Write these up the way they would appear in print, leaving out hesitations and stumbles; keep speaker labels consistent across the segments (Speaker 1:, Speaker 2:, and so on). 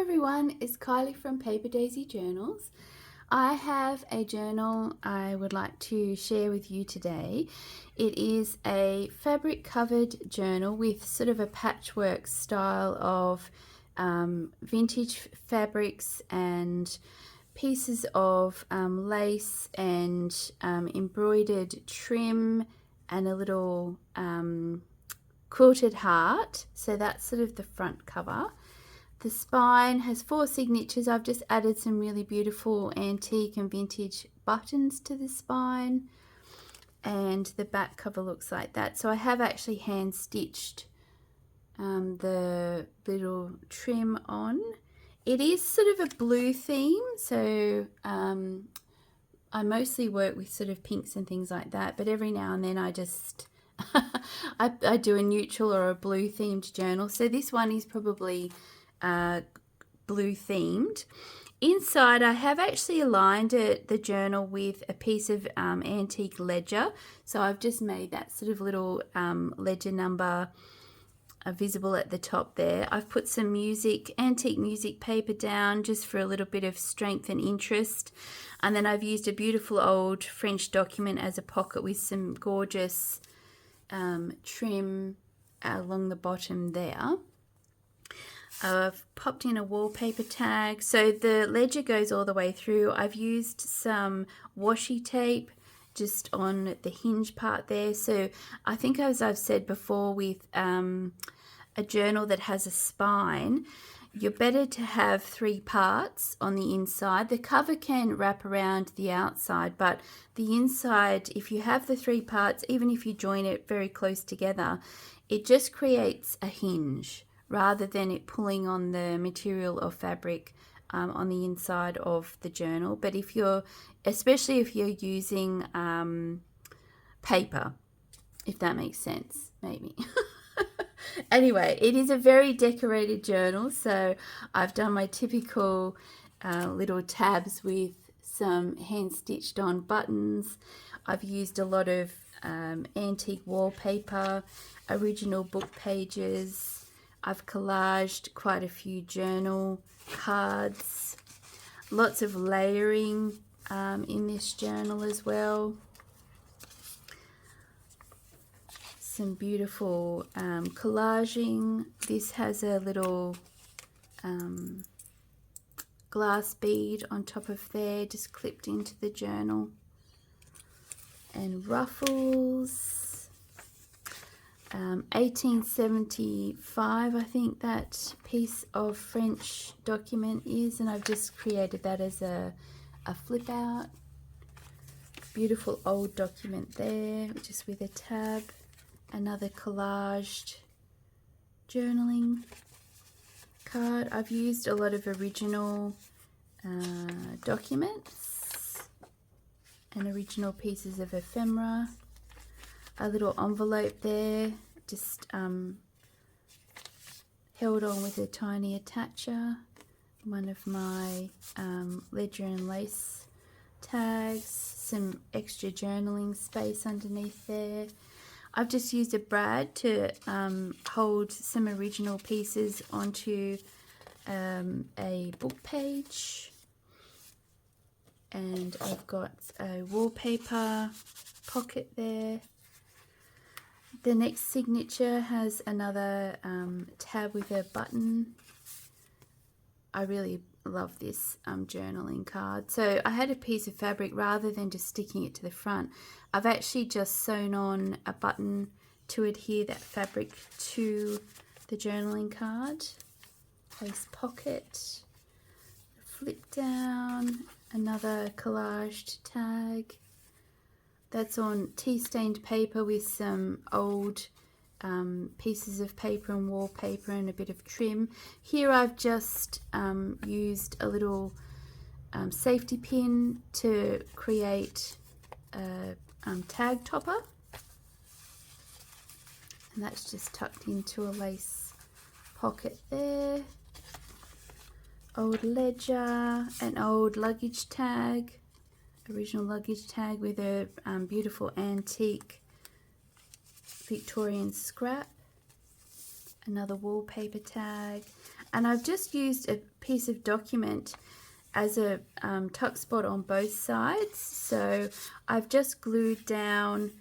Speaker 1: everyone, it's Kylie from PaperDaisyJournals. I have a journal I would like to share with you today. It is a fabric covered journal with sort of a patchwork style of vintage fabrics and pieces of lace and embroidered trim and a little quilted heart. So that's sort of the front cover. The spine has 4 signatures. I've just added some really beautiful antique and vintage buttons to the spine, and the back cover looks like that. So I have actually hand stitched the little trim on. It is sort of a blue theme, so I mostly work with sort of pinks and things like that, but every now and then I just I do a neutral or a blue themed journal. So this one is probably blue themed. Inside I have actually aligned the journal with a piece of antique ledger, so I've just made that sort of little ledger number visible at the top there. I've put some antique music paper down just for a little bit of strength and interest, and then I've used a beautiful old French document as a pocket with some gorgeous trim along the bottom there. I've popped in a wallpaper tag, so the ledger goes all the way through. I've used some washi tape just on the hinge part there. So I think, as I've said before, with a journal that has a spine, you're better to have 3 parts on the inside. The cover can wrap around the outside, but the inside, if you have the 3 parts, even if you join it very close together, it just creates a hinge rather than it pulling on the material or fabric on the inside of the journal. But especially if you're using paper, if that makes sense, maybe. Anyway, it is a very decorated journal, so I've done my typical little tabs with some hand stitched on buttons. I've used a lot of antique wallpaper, original book pages. I've collaged quite a few journal cards, lots of layering in this journal as well. Some beautiful collaging. This has a little glass bead on top of there, just clipped into the journal. And ruffles. 1875, I think that piece of French document is, and I've just created that as a flip out. Beautiful old document there, just with a tab. Another collaged journaling card. I've used a lot of original documents and original pieces of ephemera. A little envelope there, just held on with a tiny attacher. One of my ledger and lace tags. Some extra journaling space underneath there. I've just used a brad to hold some original pieces onto a book page. And I've got a wallpaper pocket there. The next signature has another tab with a button. I really love this journaling card. So I had a piece of fabric, rather than just sticking it to the front, I've actually just sewn on a button to adhere that fabric to the journaling card. Place pocket, flip down, another collaged tag. That's on tea-stained paper with some old pieces of paper and wallpaper and a bit of trim. Here I've just used a little safety pin to create a tag topper. And that's just tucked into a lace pocket there. Old ledger, an old luggage tag. Original luggage tag with a beautiful antique Victorian scrap. another wallpaper tag, and I've just used a piece of document as a tuck spot on both sides. So I've just glued down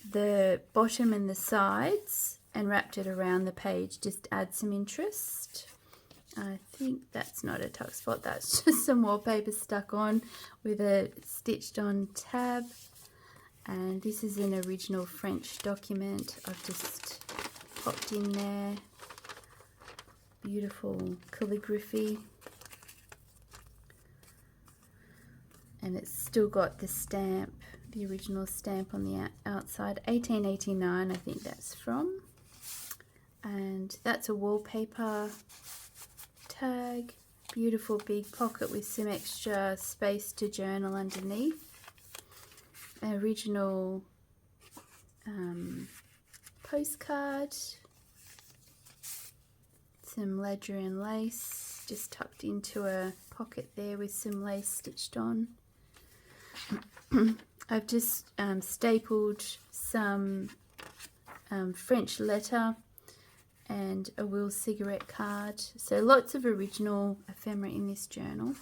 Speaker 1: the bottom and the sides and wrapped it around the page, just to add some interest. I think that's not a tuck spot, that's just some wallpaper stuck on with a stitched on tab. And this is an original French document I've just popped in there. Beautiful calligraphy. And it's still got the stamp, the original stamp on the outside. 1889 I think that's from. And that's a wallpaper tag. Beautiful big pocket with some extra space to journal underneath. An original postcard. Some Ledger lace just tucked into a pocket there with some lace stitched on. I've just stapled some French letter and a Will cigarette card. So lots of original ephemera in this journal.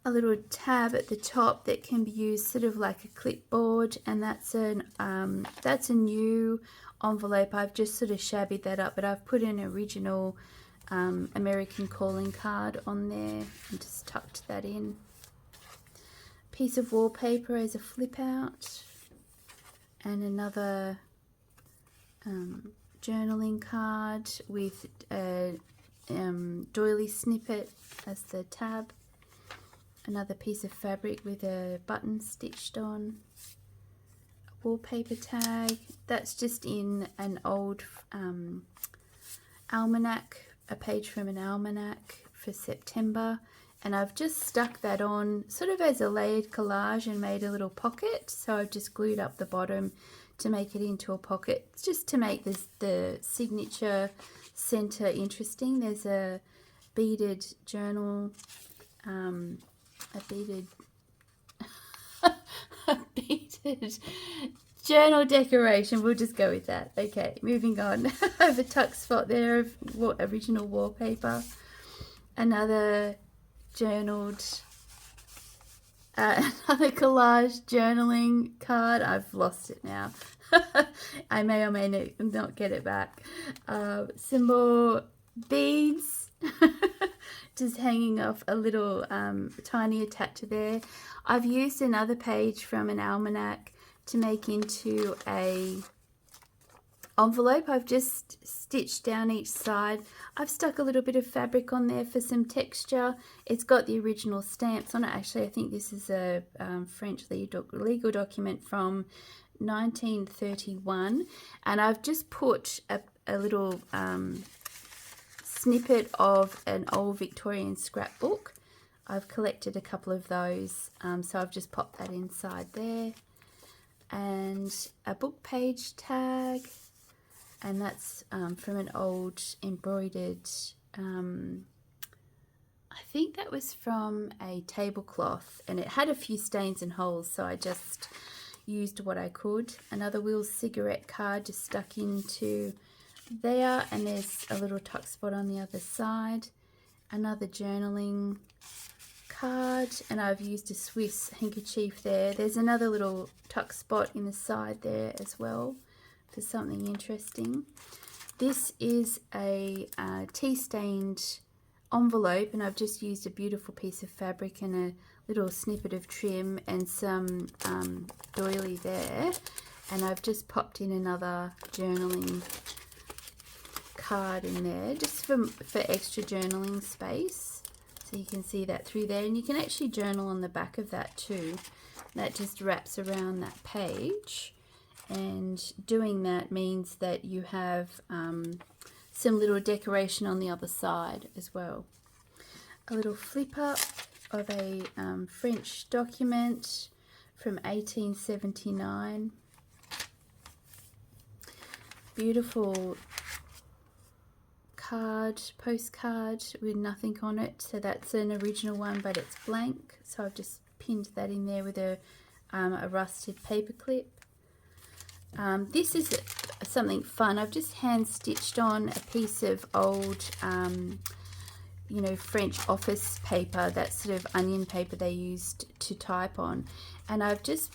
Speaker 1: A little tab at the top that can be used sort of like a clipboard, and that's a new envelope. I've just sort of shabbied that up, but I've put an original American calling card on there and just tucked that in. Piece of wallpaper as a flip out, and another journaling card with a doily snippet as the tab. Another piece of fabric with a button stitched on. A wallpaper tag. That's just in an old almanac, a page from an almanac for September. And I've just stuck that on sort of as a layered collage and made a little pocket. So I've just glued up the bottom to make it into a pocket, just to make the signature center interesting. There's a beaded journal, a beaded journal decoration. We'll just go with that. Okay, moving on. I have a tuck spot there of original wallpaper. Another journaled, another collage journaling card. I've lost it now. I may or may not get it back. Some more beads. Just hanging off a little tiny attacher there. I've used another page from an almanac to make into a envelope. I've just stitched down each side. I've stuck a little bit of fabric on there for some texture. It's got the original stamps on it. Actually, I think this is a French legal document from 1931, and I've just put a little snippet of an old Victorian scrapbook. I've collected a couple of those, so I've just popped that inside there. And a book page tag, and that's from an old embroidered, I think that was from a tablecloth, and it had a few stains and holes, so I just used what I could. Another Will cigarette card just stuck into there, and there's a little tuck spot on the other side. Another journaling card, and I've used a Swiss handkerchief there. There's another little tuck spot in the side there as well for something interesting. This is a tea-stained envelope, and I've just used a beautiful piece of fabric and a little snippet of trim and some doily there, and I've just popped in another journaling card in there just for extra journaling space, so you can see that through there, and you can actually journal on the back of that too. That just wraps around that page, and doing that means that you have some little decoration on the other side as well. A little flip up of a French document from 1879. Beautiful postcard with nothing on it, so that's an original one, but it's blank, so I've just pinned that in there with a rusted paper clip. This is something fun. I've just hand stitched on a piece of old you know, French office paper, that sort of onion paper they used to type on, and I've just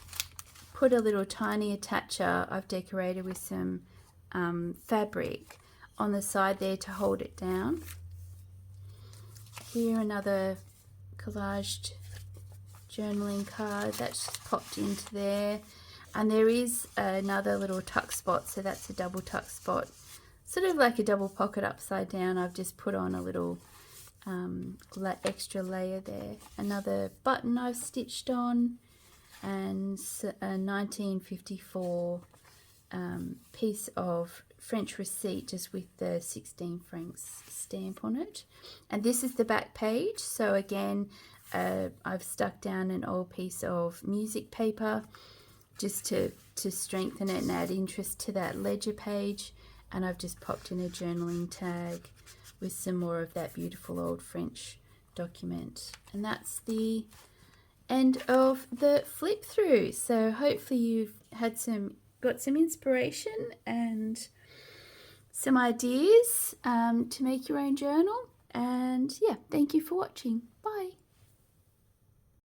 Speaker 1: put a little tiny attacher I've decorated with some fabric on the side there to hold it down. Here another collaged journaling card that's just popped into there, and there is another little tuck spot, so that's a double tuck spot, sort of like a double pocket upside down. I've just put on a little extra layer there. Another button I've stitched on, and a 1954 piece of French receipt just with the 16 francs stamp on it. And this is the back page, so again I've stuck down an old piece of music paper just to strengthen it and add interest to that ledger page, and I've just popped in a journaling tag with some more of that beautiful old French document. And that's the end of the flip through. So hopefully you've got some inspiration and some ideas to make your own journal. And yeah, thank you for watching. Bye.